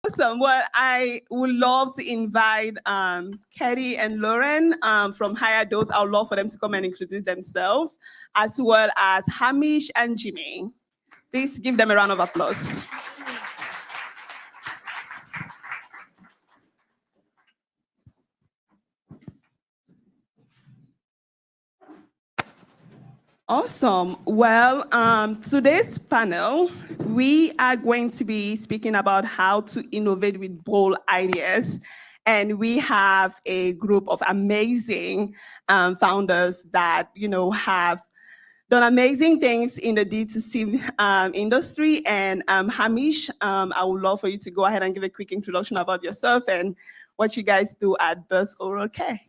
Awesome. Well, I would love to invite Katie and Lauren from Higher Dose. I would love for them to come and introduce themselves, as well as Hamish and Jimmy. Please give them a round of applause. Awesome. Well, today's panel, we are going to be speaking about how to innovate with bold ideas. And we have a group of amazing founders that, have done amazing things in the D2C industry. And Hamish, I would love for you to go ahead and give a quick introduction about yourself and what you guys do at Burst Oral Care.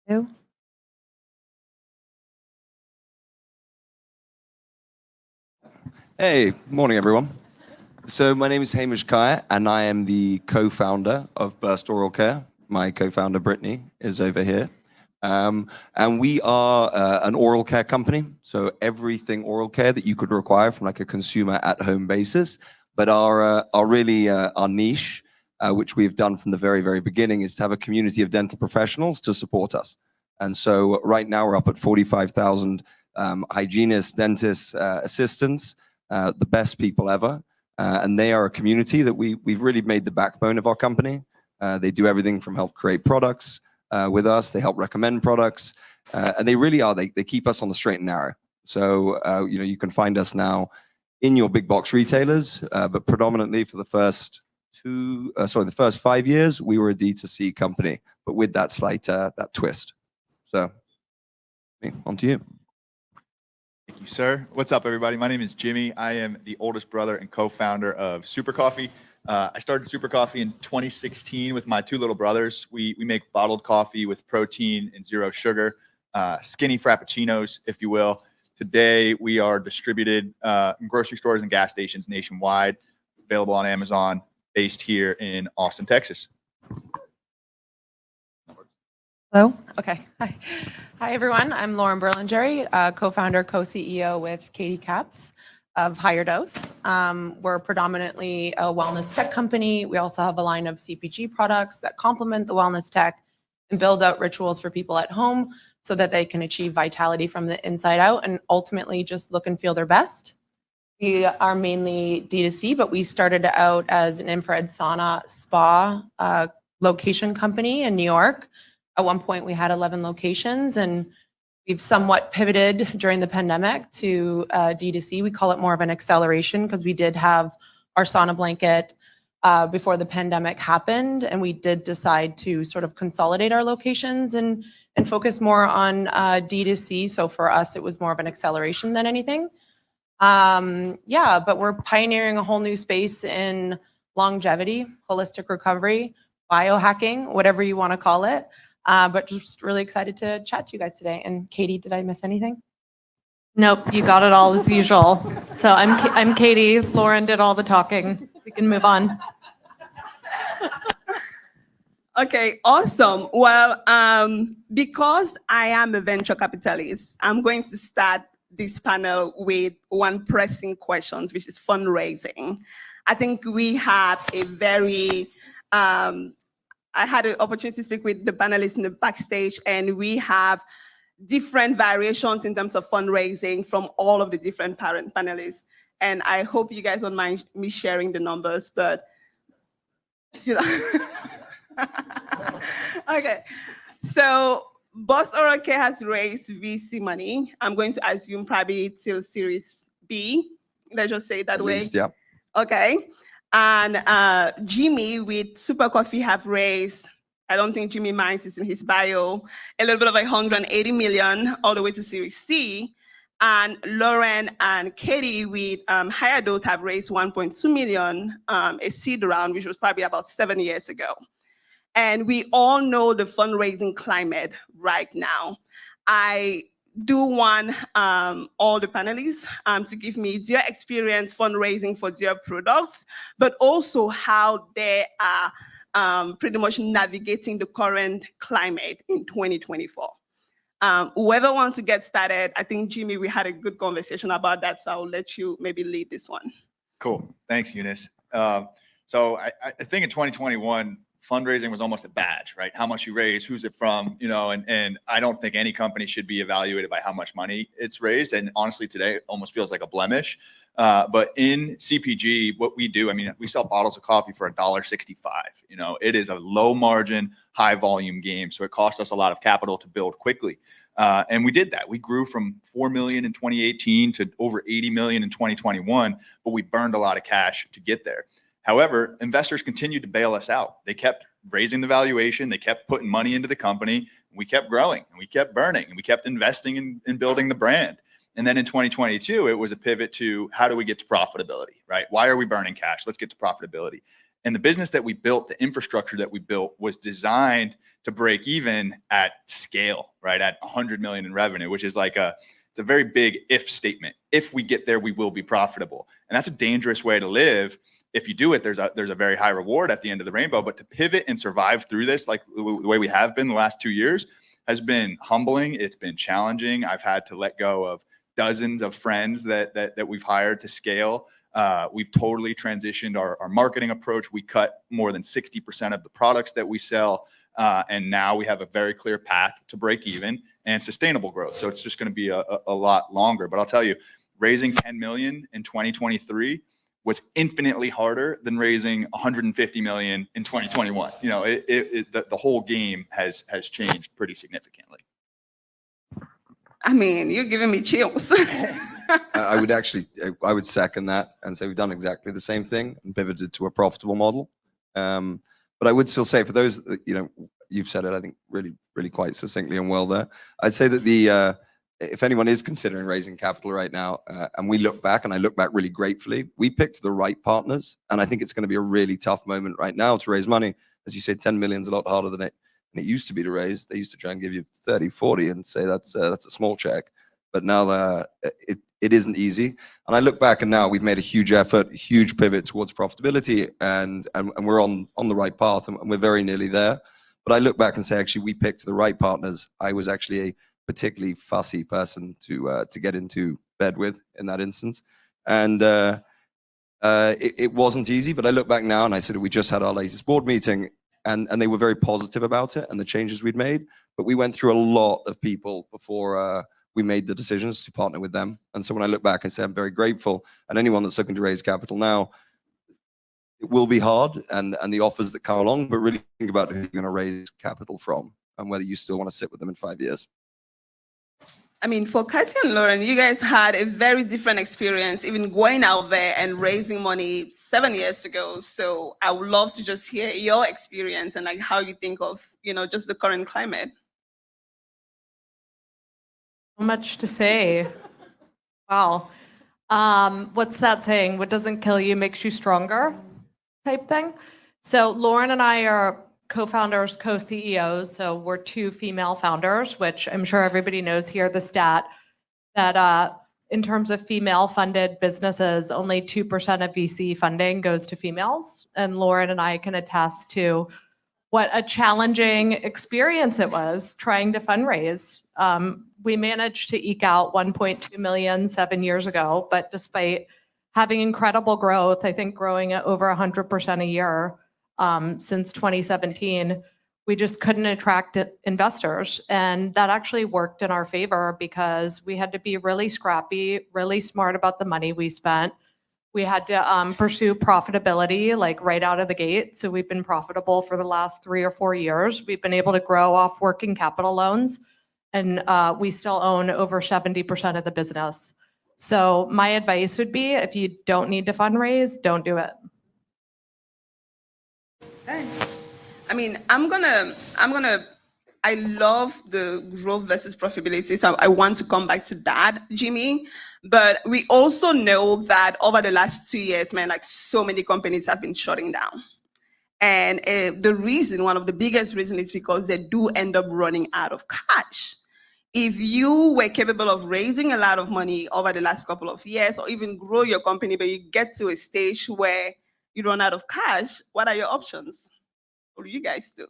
Who? Hey, morning everyone. So my name is Hamish Kaya and I am the co-founder of Burst Oral Care. My co-founder Brittany is over here. And we are an oral care company. So everything oral care that you could require from like a consumer at home basis. But our niche, which we've done from the very, very beginning, is to have a community of dental professionals to support us. And so right now we're up at 45,000 hygienists, dentists, assistants, the best people ever. And they are a community that we've really made the backbone of our company. They do everything from help create products with us. They help recommend products. And they really are, they keep us on the straight and narrow. So, you can find us now in your big box retailers, but predominantly for the first 5 years, we were a D2C company, but with that slight, that twist. So, on to you. Thank you, sir. What's up, everybody? My name is Jimmy. I am the oldest brother and co-founder of Super Coffee. I started Super Coffee in 2016 with my two little brothers. We make bottled coffee with protein and zero sugar, skinny frappuccinos, if you will. Today, we are distributed in grocery stores and gas stations nationwide, available on Amazon, based here in Austin, Texas. Hello? Okay. Hi. Hi, everyone. I'm Lauren Berlingeri, co-founder, co-CEO with Katie Caps of Higher Dose. We're predominantly a wellness tech company. We also have a line of CPG products that complement the wellness tech and build out rituals for people at home so that they can achieve vitality from the inside out and ultimately just look and feel their best. We are mainly D2C, but we started out as an infrared sauna spa location company in New York. At one point, we had 11 locations, and we've somewhat pivoted during the pandemic to D2C. We call it more of an acceleration because we did have our sauna blanket before the pandemic happened, and we did decide to sort of consolidate our locations and focus more on D2C. So for us, it was more of an acceleration than anything. But we're pioneering a whole new space in longevity, holistic recovery, biohacking, whatever you want to call it. But just really excited to chat to you guys today. And Katie, did I miss anything? Nope, you got it all as usual. So I'm Katie. Lauren did all the talking. We can move on. Okay, awesome. Well, because I am a venture capitalist, I'm going to start this panel with one pressing question, which is fundraising. I think we have a very I had an opportunity to speak with the panelists in the backstage, and we have different variations in terms of fundraising from all of the different panelists. And I hope you guys don't mind me sharing the numbers, but Okay. So Burst Oral Care has raised VC money. I'm going to assume probably till Series B. Let's just say it that way. At least, yeah. Okay. And Jimmy with Super Coffee have raised, I don't think Jimmy Mines is in his bio, a little bit of 180 million all the way to Series C. And Lauren and Katie with Higher Dose have raised 1.2 million, a seed round, which was probably about 7 years ago. And we all know the fundraising climate right now. I do want all the panelists to give me their experience fundraising for their products, but also how they are pretty much navigating the current climate in 2024. Whoever wants to get started, I think, Jimmy, we had a good conversation about that, so I'll let you maybe lead this one. Cool. Thanks, Eunice. So I think in 2021, fundraising was almost a badge, right? How much you raise, who's it from, and I don't think any company should be evaluated by how much money it's raised. And honestly, today it almost feels like a blemish. But in CPG, what we do, I mean, we sell bottles of coffee for $1.65. It is a low margin, high volume game. So it costs us a lot of capital to build quickly. And we did that. We grew from 4 million in 2018 to over 80 million in 2021, but we burned a lot of cash to get there. However, investors continued to bail us out. They kept raising the valuation. They kept putting money into the company. We kept growing and we kept burning and we kept investing in building the brand. And then in 2022, it was a pivot to how do we get to profitability, right? Why are we burning cash? Let's get to profitability. And the business that we built, the infrastructure that we built was designed to break even at scale, right? At 100 million in revenue, which is like it's a very big if statement. If we get there, we will be profitable. And that's a dangerous way to live. If you do it, there's a very high reward at the end of the rainbow. But to pivot and survive through this, like the way we have been the last 2 years, has been humbling. It's been challenging. I've had to let go of dozens of friends that we've hired to scale. We've totally transitioned our marketing approach. We cut more than 60% of the products that we sell. And now we have a very clear path to break even and sustainable growth. So it's just going to be a lot longer. But I'll tell you, raising 10 million in 2023 was infinitely harder than raising 150 million in 2021. The whole game has changed pretty significantly. I mean, you're giving me chills. I would second that and say we've done exactly the same thing and pivoted to a profitable model. But I would still say for those, you've said it, I think really, really quite succinctly and well there. I'd say that if anyone is considering raising capital right now, and we look back, and I look back really gratefully, we picked the right partners. And I think it's going to be a really tough moment right now to raise money. As you say, 10 million is a lot harder than it used to be to raise. They used to try and give you 30, 40 and say that's a small check. But now it isn't easy. And I look back and now we've made a huge effort, huge pivot towards profitability, and we're on the right path, and we're very nearly there. But I look back and say, actually, we picked the right partners. I was actually a particularly fussy person to get into bed with in that instance. And it wasn't easy, but I look back now and I said, we just had our latest board meeting, and they were very positive about it and the changes we'd made. But we went through a lot of people before we made the decisions to partner with them. And so when I look back, I say I'm very grateful. And anyone that's looking to raise capital now, it will be hard, and the offers that come along, but really think about who you're going to raise capital from and whether you still want to sit with them in 5 years. I mean, for Katya and Lauren, you guys had a very different experience, even going out there and raising money 7 years ago. So I would love to just hear your experience and like how you think of, just the current climate. So much to say. Wow. What's that saying? What doesn't kill you makes you stronger type thing. So Lauren and I are co-founders, co-CEOs. So we're two female founders, which I'm sure everybody knows here, the stat that in terms of female funded businesses, only 2% of VC funding goes to females. And Lauren and I can attest to what a challenging experience it was trying to fundraise. We managed to eke out 1.2 million 7 years ago, but despite having incredible growth, I think growing at over 100% a year since 2017, we just couldn't attract investors. And that actually worked in our favor because we had to be really scrappy, really smart about the money we spent. We had to pursue profitability like right out of the gate. So we've been profitable for the last 3 or 4 years. We've been able to grow off working capital loans, and we still own over 70% of the business. So my advice would be, if you don't need to fundraise, don't do it. I mean, I love the growth versus profitability. So I want to come back to that, Jimmy. But we also know that over the last 2 years, man, like so many companies have been shutting down. And one of the biggest reasons is because they do end up running out of cash. If you were capable of raising a lot of money over the last couple of years, or even grow your company, but you get to a stage where you run out of cash, what are your options? What do you guys do?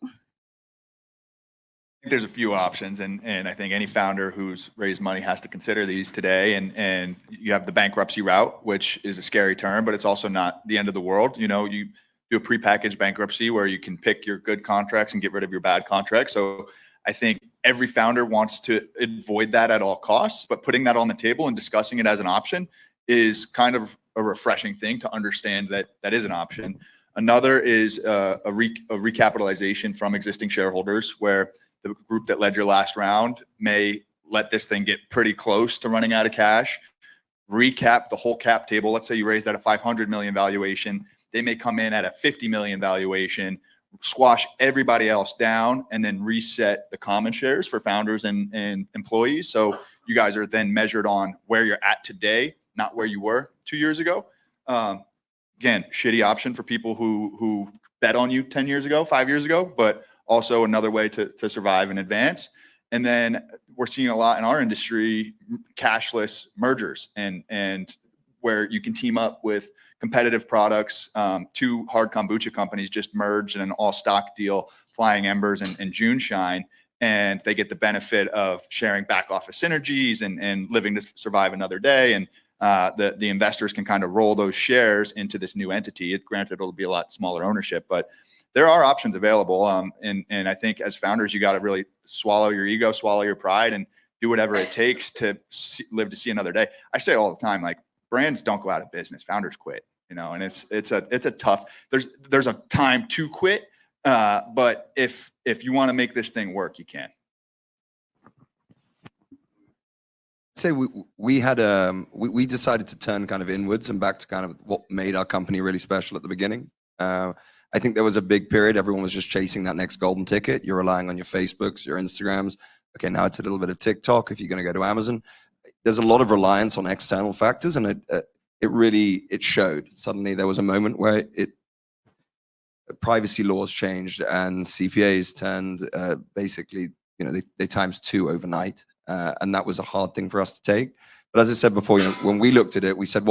think there's a few options, and I think any founder who's raised money has to consider these today. And you have the bankruptcy route, which is a scary term, but it's also not the end of the world. You know, you do a prepackaged bankruptcy where you can pick your good contracts and get rid of your bad contracts. So I think every founder wants to avoid that at all costs, but putting that on the table and discussing it as an option is kind of a refreshing thing to understand that that is an option. Another is a recapitalization from existing shareholders, where the group that led your last round may let this thing get pretty close to running out of cash, recap the whole cap table. Let's say you raised at a 500 million valuation. They may come in at a 50 million valuation, squash everybody else down, and then reset the common shares for founders and employees. So you guys are then measured on where you're at today, not where you were 2 years ago. Again, shitty option for people who bet on you 10 years ago, 5 years ago, but also another way to survive and advance. And then we're seeing a lot in our industry, cashless mergers, and where you can team up with competitive products. Two hard kombucha companies just merged in an all stock deal, Flying Embers and June Shine, and they get the benefit of sharing back office synergies and living to survive another day. And the investors can kind of roll those shares into this new entity. Granted, it'll be a lot smaller ownership, but there are options available. And I think as founders, you got to really swallow your ego, swallow your pride, and do whatever it takes to live to see another day. I say all the time, like, brands don't go out of business, founders quit, you know, and it's a tough, there's a time to quit. But if you want to make this thing work, you can. Say we had we decided to turn kind of inwards and back to kind of what made our company really special at the beginning. I think there was a big period everyone was just chasing that next golden ticket. You're relying on your Facebooks, your Instagrams. Okay, now it's a little bit of TikTok if you're going to go to Amazon. There's a lot of reliance on external factors, and it showed. Suddenly there was a moment where privacy laws changed and CPAs turned basically, you know, they times 2 overnight. And that was a hard thing for us to take. But as I said before, you know, when we looked at it, we said,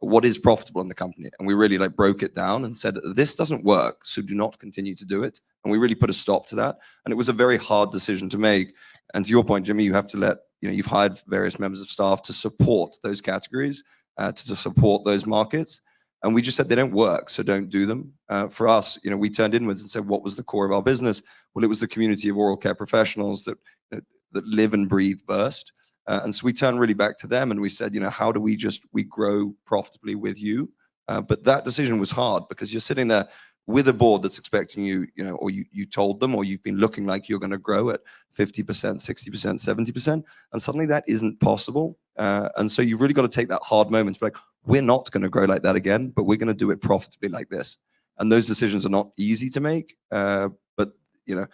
what is profitable in the company? And we really broke it down and said, this doesn't work, so do not continue to do it. And we really put a stop to that. And it was a very hard decision to make. And to your point, Jimmy, you have to you've hired various members of staff to support those categories, to support those markets. And we just said they don't work, so don't do them. For us, you know, we turned inwards and said, what was the core of our business? Well, it was the community of oral care professionals that live and breathe Burst. And so we turned really back to them and we said, you know, how do we grow profitably with you? But that decision was hard because you're sitting there with a board that's expecting you, you know, or you told them, or you've been looking like you're going to grow at 50%, 60%, 70%. And suddenly that isn't possible. And so you've really got to take that hard moment to be like, we're not going to grow like that again, but we're going to do it profitably like this. And those decisions are not easy to make. But, you know,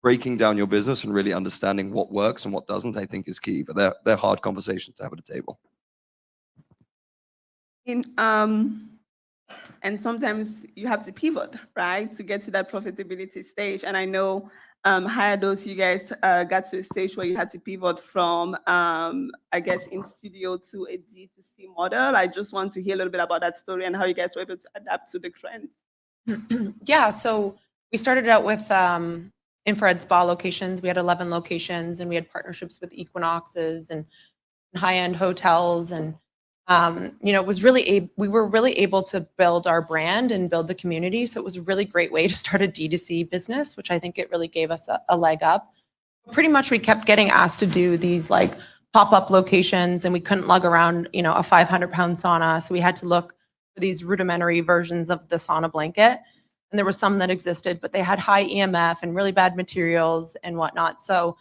breaking down your business and really understanding what works and what doesn't, I think is key. But they're hard conversations to have at a table. And sometimes you have to pivot, right, to get to that profitability stage. And I know HireDose, you guys got to a stage where you had to pivot from, I guess, in studio to a D2C model. I just want to hear a little bit about that story and how you guys were able to adapt to the trends. Yeah, so we started out with infrared spa locations. We had 11 locations, and we had partnerships with Equinoxes and high-end hotels. And you know, we were really able to build our brand and build the community. So it was a really great way to start a D2C business, which I think it really gave us a leg up. Pretty much we kept getting asked to do these like pop-up locations, and we couldn't lug around, you know, a 500-pound sauna. So we had to look for these rudimentary versions of the sauna blanket. And there were some that existed, but they had high EMF and really bad materials and whatnot. So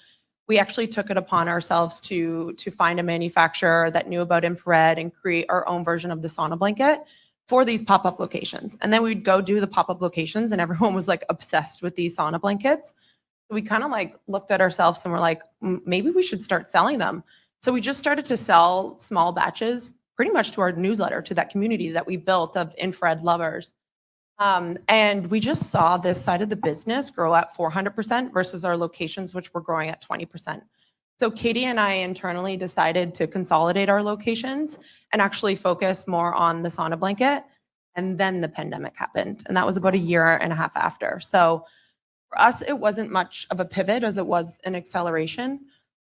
we actually took it upon ourselves to find a manufacturer that knew about infrared and create our own version of the sauna blanket for these pop-up locations. And then we'd go do the pop-up locations, and everyone was like obsessed with these sauna blankets. So we kind of like looked at ourselves and we're like, maybe we should start selling them. So we just started to sell small batches pretty much to our newsletter, to that community that we built of infrared lovers. And we just saw this side of the business grow at 400% versus our locations, which were growing at 20%. So Katie and I internally decided to consolidate our locations and actually focus more on the sauna blanket. And then the pandemic happened. And that was about a year and a half after. So For us, it wasn't much of a pivot as it was an acceleration,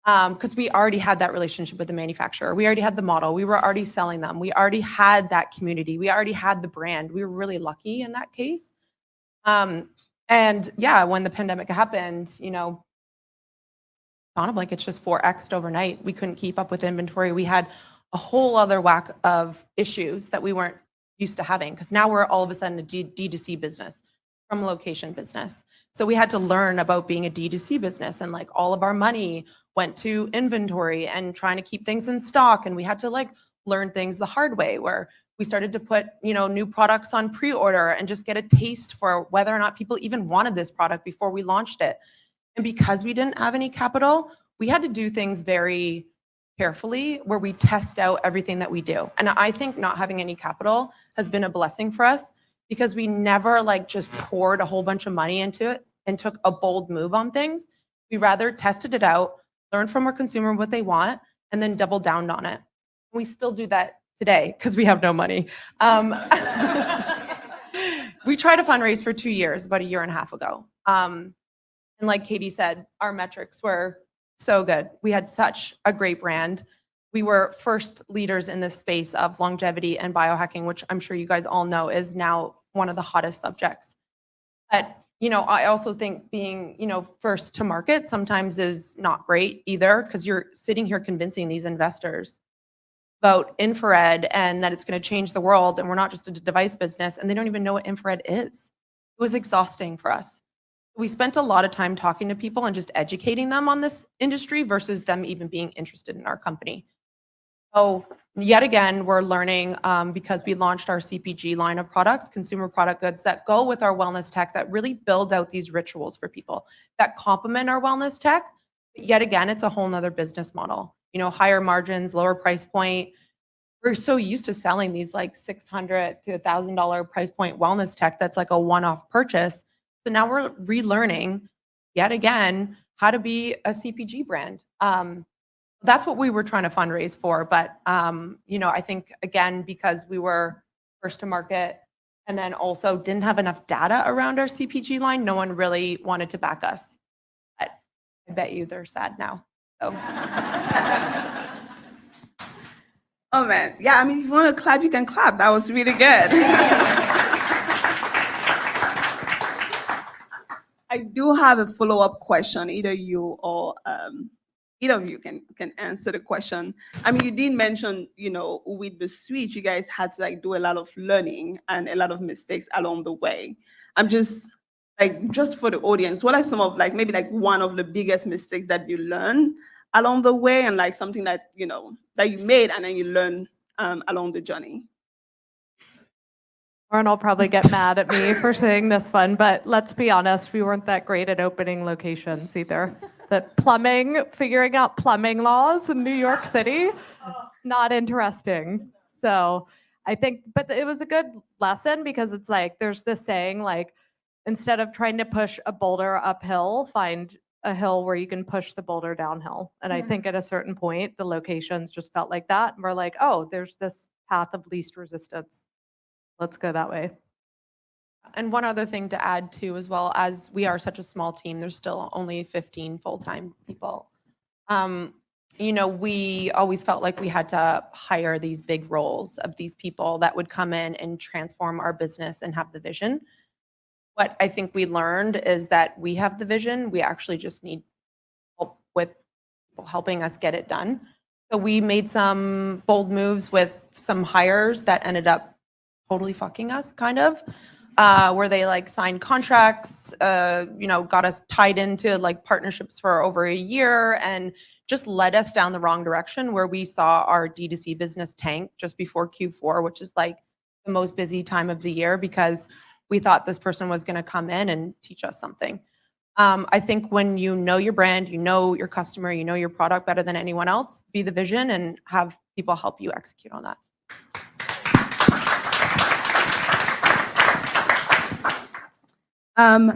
because we already had that relationship with the manufacturer. We already had the model. We were already selling them. We already had that community. We already had the brand. We were really lucky in that case. And yeah, when the pandemic happened, kind of like it's just 4x'd overnight. We couldn't keep up with inventory. We had a whole other whack of issues that we weren't used to having, because now we're all of a sudden a D2C business from a location business. So we had to learn about being a D2C business, and like all of our money went to inventory and trying to keep things in stock. And we had to like learn things the hard way, where we started to put, new products on pre-order and just get a taste for whether or not people even wanted this product before we launched it. And because we didn't have any capital, we had to do things very carefully, where we test out everything that we do. And I think not having any capital has been a blessing for us, because we never like just poured a whole bunch of money into it and took a bold move on things. We rather tested it out, learned from our consumer what they want, and then doubled down on it. We still do that today because we have no money. We tried to fundraise for 2 years, about a year and a half ago. And like Katie said, our metrics were so good. We had such a great brand. We were first leaders in this space of longevity and biohacking, which I'm sure you guys all know is now one of the hottest subjects. But, I also think being, first to market sometimes is not great either, because you're sitting here convincing these investors about infrared and that it's going to change the world. And we're not just a device business, and they don't even know what infrared is. It was exhausting for us. We spent a lot of time talking to people and just educating them on this industry versus them even being interested in our company. So yet again, we're learning, because we launched our CPG line of products, consumer product goods that go with our wellness tech, that really build out these rituals for people that complement our wellness tech. But yet again, it's a whole nother business model, higher margins, lower price point. We're so used to selling these like $600 to $1,000 price point wellness tech that's like a one-off purchase. So now we're relearning yet again how to be a CPG brand. That's what we were trying to fundraise for. But, I think, again, because we were first to market and then also didn't have enough data around our CPG line, no one really wanted to back us. But I bet you they're sad now. So. Oh man, yeah. I mean, if you want to clap, you can clap. That was really good. I do have a follow-up question. Either you or either of you can answer the question. I mean, you did mention, with the switch, you guys had to like do a lot of learning and a lot of mistakes along the way. I'm just for the audience, what are some of maybe one of the biggest mistakes that you learned along the way, and like something that that you made and then you learn along the journey? Lauren will probably get mad at me for saying this one, but let's be honest, we weren't that great at opening locations either. Figuring out plumbing laws in New York City, not interesting. So I think, but it was a good lesson, because it's like, there's this saying, like, instead of trying to push a boulder uphill, find a hill where you can push the boulder downhill. And I think at a certain point, the locations just felt like that. And we're like, oh, there's this path of least resistance. Let's go that way. And one other thing to add too, as well, as we are such a small team, there's still only 15 full-time people. We always felt like we had to hire these big roles of these people that would come in and transform our business and have the vision. What I think we learned is that we have the vision. We actually just need help with people helping us get it done. So we made some bold moves with some hires that ended up totally fucking us, kind of, where they signed contracts, got us tied into partnerships for over a year, and just led us down the wrong direction, where we saw our D2C business tank just before Q4, which is the most busy time of the year, because we thought this person was going to come in and teach us something. I think when you know your brand, you know your customer, you know your product better than anyone else, be the vision and have people help you execute on that.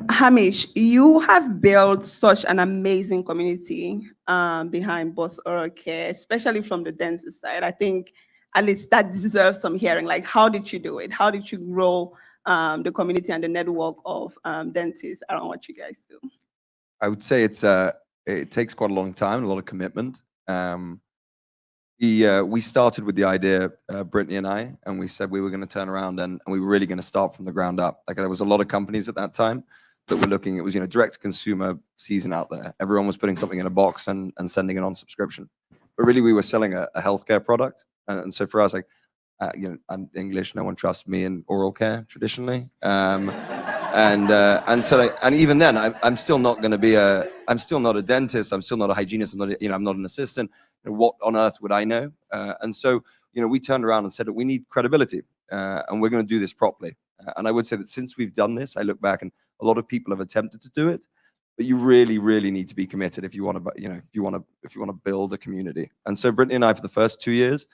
Hamish, you have built such an amazing community behind Boss Oral Care, especially from the dentist side. I think at least that deserves some hearing. How did you do it? How did you grow the community and the network of dentists around what you guys do? I would say it takes quite a long time, and a lot of commitment. We started with the idea, Brittany and I, and we said we were going to turn around and we were really going to start from the ground up. Like there was a lot of companies at that time that were looking. It was direct to consumer season out there. Everyone was putting something in a box and sending it on subscription. But really, we were selling a healthcare product, and so for us, like I'm English. No one trusts me in oral care traditionally. And so even then, I'm still not going to be I'm still not a dentist. I'm still not a hygienist. I'm not an assistant. What on earth would I know? And so we turned around and said that we need credibility, and we're going to do this properly. And I would say that since we've done this, I look back and a lot of people have attempted to do it, but you really, really need to be committed if you want to, if you want to build a community. And so Brittany and I, for the first 2 years,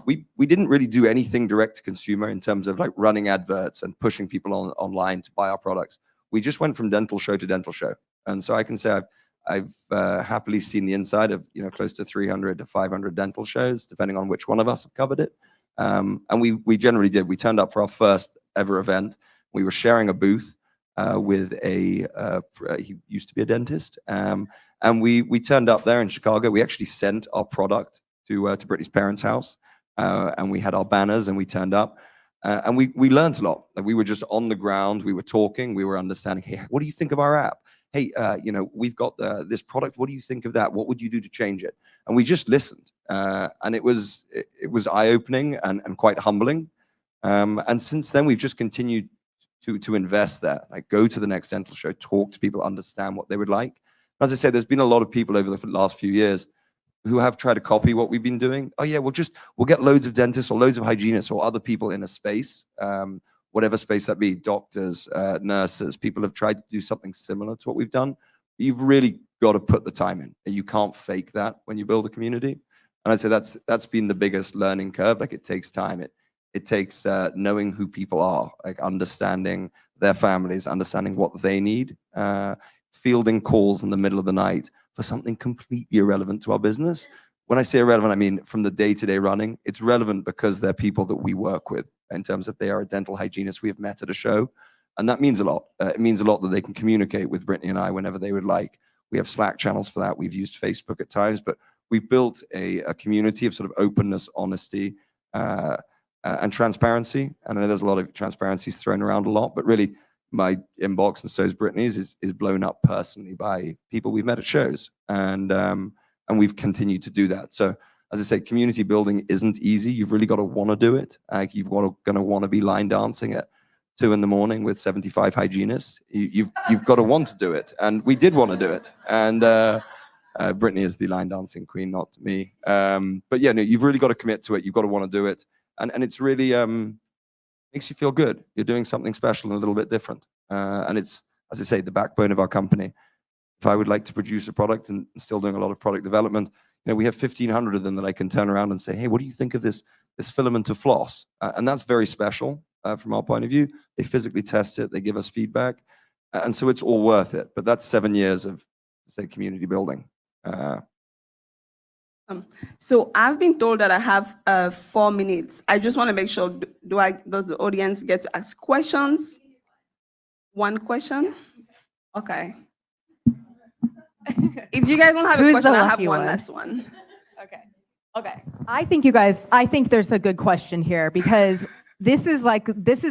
we didn't really do anything direct to consumer in terms of like running adverts and pushing people online to buy our products. We just went from dental show to dental show. And so I can say I've happily seen the inside of close to 300 to 500 dental shows, depending on which one of us have covered it. And we generally did. We turned up for our first ever event. We were sharing a booth with he used to be a dentist, and we turned up there in Chicago. We actually sent our product to Brittany's parents' house. And we had our banners and we turned up and we learned a lot. Like we were just on the ground. We were talking. We were understanding. Hey, what do you think of our app? Hey, we've got this product. What do you think of that? What would you do to change it? And we just listened. And it was eye-opening and quite humbling. And since then, we've just continued to invest there. Like go to the next dental show, talk to people, understand what they would like. As I said, there's been a lot of people over the last few years who have tried to copy what we've been doing. Oh yeah, we'll get loads of dentists or loads of hygienists or other people in a space, whatever space that be, doctors, nurses. People have tried to do something similar to what we've done. You've really got to put the time in, and you can't fake that when you build a community. And I'd say that's been the biggest learning curve. Like it takes time. It takes knowing who people are, like understanding their families, understanding what they need, fielding calls in the middle of the night for something completely irrelevant to our business. When I say irrelevant, I mean from the day-to-day running. It's relevant because they're people that we work with in terms of they are a dental hygienist we have met at a show. And that means a lot. It means a lot that they can communicate with Brittany and I whenever they would like. We have Slack channels for that. We've used Facebook at times, but we've built a community of sort of openness, honesty, and transparency. And I know there's a lot of transparencies thrown around a lot, but really my inbox, and so is Brittany's, is blown up personally by people we've met at shows, and we've continued to do that. So as I say, community building isn't easy. You've really got to want to do it. You've going to want to be line dancing at 2 a.m. with 75 hygienists. You've got to want to do it, and we did want to do it. And Brittany is the line dancing queen, not me. But yeah, no, you've really got to commit to it. You've got to want to do it, and it's really makes you feel good. You're doing something special and a little bit different. And it's, as I say, the backbone of our company. If I would like to produce a product and still doing a lot of product development, we have 1,500 of them that I can turn around and say, hey, what do you think of this filament of floss? And that's very special from our point of view. They physically test it. They give us feedback. And so it's all worth it. But that's 7 years of, say, community building. So I've been told that I have 4 minutes. I just want to make sure, does the audience get to ask questions? 1 question? Okay. If you guys don't have a Who's question, the I have lucky one one? last one. Okay. I think there's a good question here because this is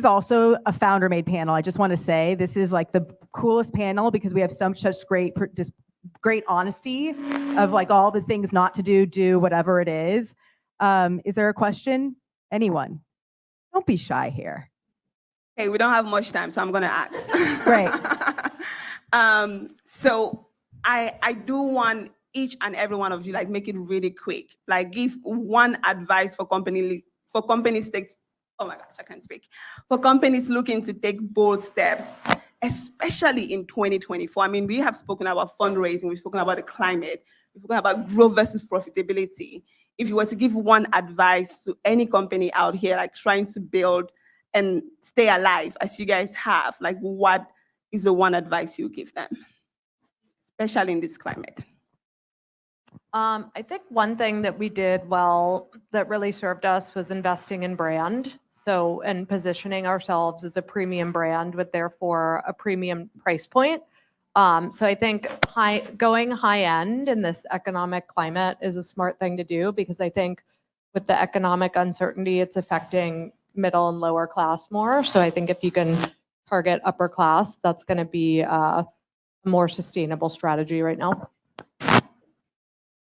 also a founder made panel. I just want to say this is like the coolest panel because we have such great honesty of like all the things not to do whatever it is. Is there a question? Anyone? Don't be shy here. Hey, we don't have much time, so I'm going to ask. Great. So I do want each and every one of you, like, make it really quick. Like, give one advice for companies oh my gosh, I can't speak. For companies looking to take bold steps, especially in 2024. I mean, we have spoken about fundraising, we've spoken about the climate, we've spoken about growth versus profitability. If you were to give one advice to any company out here, like trying to build and stay alive as you guys have, like what is the one advice you give them, especially in this climate? I think one thing that we did well that really served us was investing in brand. So, and positioning ourselves as a premium brand with therefore a premium price point. So I think going high end in this economic climate is a smart thing to do because I think with the economic uncertainty, it's affecting middle and lower class more. So I think if you can target upper class, that's going to be a more sustainable strategy right now.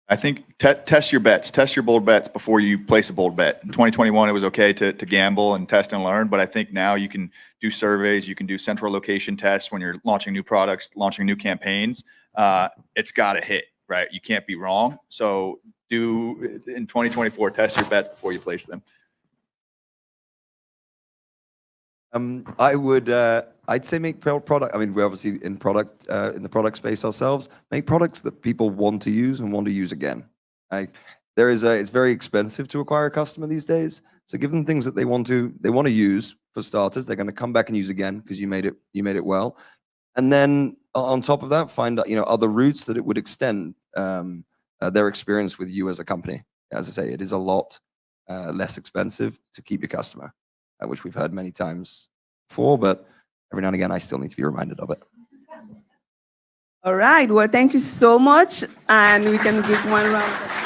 I think test your bets, test your bold bets before you place a bold bet. In 2021, it was okay to gamble and test and learn, but I think now you can do surveys, you can do central location tests when you're launching new products, launching new campaigns. It's got to hit, right? You can't be wrong. So do in 2024, test your bets before you place them. I would, I'd say make product. I mean, we're obviously in the product space ourselves. Make products that people want to use and want to use again. Like it's very expensive to acquire a customer these days. So give them things that they want to use for starters. They're going to come back and use again because you made it well. And then on top of that, find other routes that it would extend their experience with you as a company. As I say, it is a lot less expensive to keep your customer. Which we've heard many times before, but every now and again, I still need to be reminded of it. All right. Well, thank you so much. And we can give one round of applause.